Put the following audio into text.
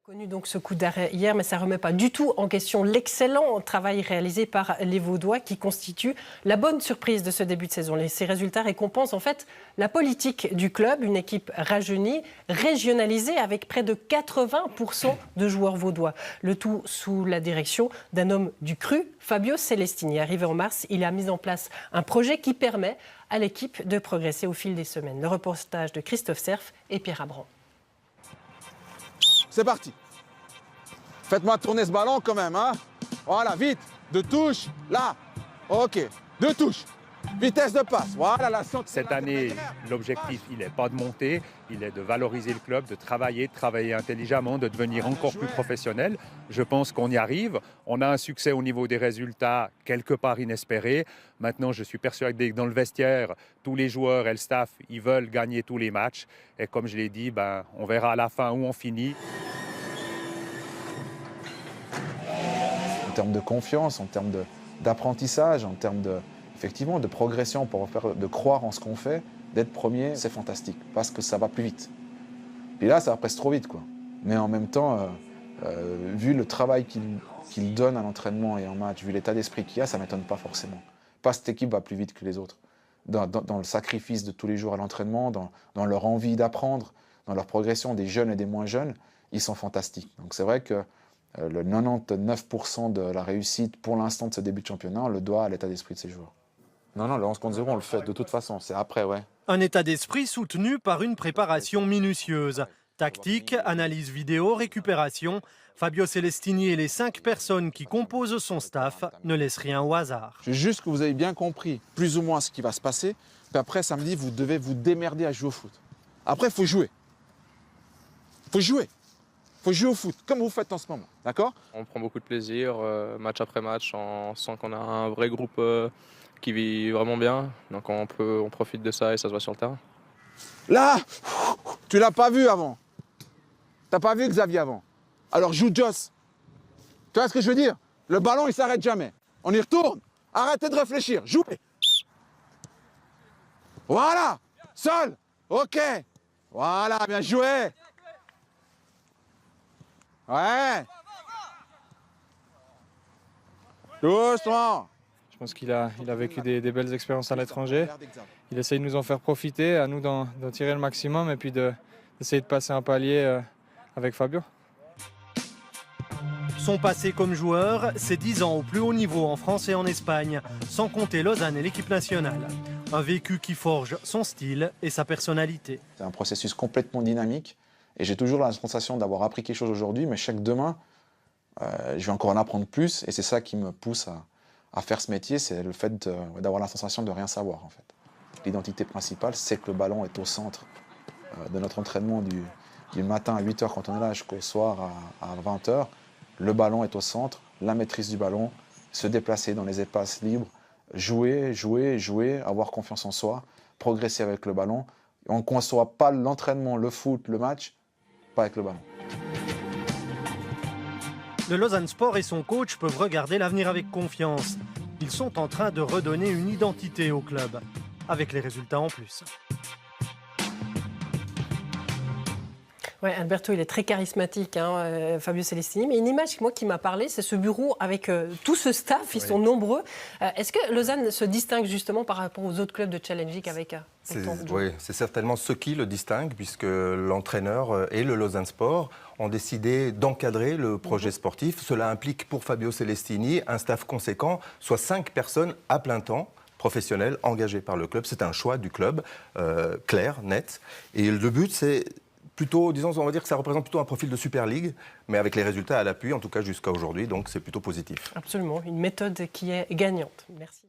Connu donc ce coup d'arrêt hier, mais ça ne remet pas du tout en question l'excellent travail réalisé par les Vaudois qui constitue la bonne surprise de ce début de saison. Ces résultats récompensent en fait la politique du club, une équipe rajeunie, régionalisée avec près de 80% de joueurs vaudois. Le tout sous la direction d'un homme du cru, Fabio Celestini. Arrivé en mars, il a mis en place un projet qui permet à l'équipe de progresser au fil des semaines. Le reportage de Christophe Serf et Pierre Abran. C'est parti. Faites-moi tourner ce ballon quand même, hein. Voilà, vite. Deux touches, là. OK. Deux touches. Vitesse de passe. Voilà la santé. Cette année, l'objectif, il n'est pas de monter, il est de valoriser le club, de travailler intelligemment, de devenir encore plus professionnel. Je pense qu'on y arrive. On a un succès au niveau des résultats, quelque part inespéré. Maintenant, je suis persuadé que dans le vestiaire, tous les joueurs et le staff, ils veulent gagner tous les matchs. Et comme je l'ai dit, on verra à la fin où on finit. En termes de confiance, en termes d'apprentissage, en termes effectivement, de progression, de croire en ce qu'on fait, d'être premier, c'est fantastique, parce que ça va plus vite. Puis là, ça va presque trop vite, quoi. Mais en même temps, vu le travail qu'il donne à l'entraînement et en match, vu l'état d'esprit qu'il y a, ça ne m'étonne pas forcément. Pas cette équipe va plus vite que les autres. Dans le sacrifice de tous les jours à l'entraînement, dans leur envie d'apprendre, dans leur progression des jeunes et des moins jeunes, ils sont fantastiques. Donc c'est vrai que le 99% de la réussite pour l'instant de ce début de championnat, on le doit à l'état d'esprit de ces joueurs. Non, le 11 contre 0, on le fait de toute façon, c'est après, ouais. Un état d'esprit soutenu par une préparation minutieuse. Tactique, analyse vidéo, récupération. Fabio Celestini et les 5 personnes qui composent son staff ne laissent rien au hasard. Je veux juste que vous ayez bien compris plus ou moins ce qui va se passer. Puis après, samedi, vous devez vous démerder à jouer au foot. Après, il faut jouer. Il faut jouer. Il faut jouer au foot, comme vous faites en ce moment, d'accord? On prend beaucoup de plaisir, match après match, on sent qu'on a un vrai groupe qui vit vraiment bien, donc on profite de ça et ça se voit sur le terrain. Là, tu l'as pas vu avant. T'as pas vu Xavier avant. Alors joue Joss. Tu vois ce que je veux dire? Le ballon, il s'arrête jamais. On y retourne. Arrêtez de réfléchir. Jouez. Voilà. Seul. OK. Voilà, bien joué. Ouais. Doucement. Je pense qu'il a vécu des belles expériences à l'étranger. Il essaye de nous en faire profiter, à nous d'en tirer le maximum et puis d'essayer de passer un palier avec Fabio. Son passé comme joueur, c'est 10 ans au plus haut niveau en France et en Espagne, sans compter Lausanne et l'équipe nationale. Un vécu qui forge son style et sa personnalité. C'est un processus complètement dynamique et j'ai toujours la sensation d'avoir appris quelque chose aujourd'hui, mais chaque demain, je vais encore en apprendre plus et c'est ça qui me pousse à faire ce métier, c'est le fait d'avoir la sensation de rien savoir en fait. L'identité principale, c'est que le ballon est au centre de notre entraînement du matin à 8h quand on est là jusqu'au soir à 20h. Le ballon est au centre, la maîtrise du ballon, se déplacer dans les espaces libres, jouer, avoir confiance en soi, progresser avec le ballon. On ne conçoit pas l'entraînement, le foot, le match, pas avec le ballon. Le Lausanne Sport et son coach peuvent regarder l'avenir avec confiance. Ils sont en train de redonner une identité au club, avec les résultats en plus. Ouais, Alberto, il est très charismatique, hein, Fabio Celestini. Mais une image qui m'a parlé, c'est ce bureau avec tout ce staff, ils sont nombreux. Est-ce que Lausanne se distingue justement par rapport aux autres clubs de Challenge League avec Oui, c'est certainement ce qui le distingue, puisque l'entraîneur et le Lausanne Sport ont décidé d'encadrer le projet sportif. Cela implique pour Fabio Celestini un staff conséquent, soit 5 personnes à plein temps, professionnels, engagés par le club. C'est un choix du club, clair, net. Et le but, c'est plutôt, disons, on va dire que ça représente plutôt un profil de Super League, mais avec les résultats à l'appui, en tout cas jusqu'à aujourd'hui, donc c'est plutôt positif. Absolument, une méthode qui est gagnante. Merci.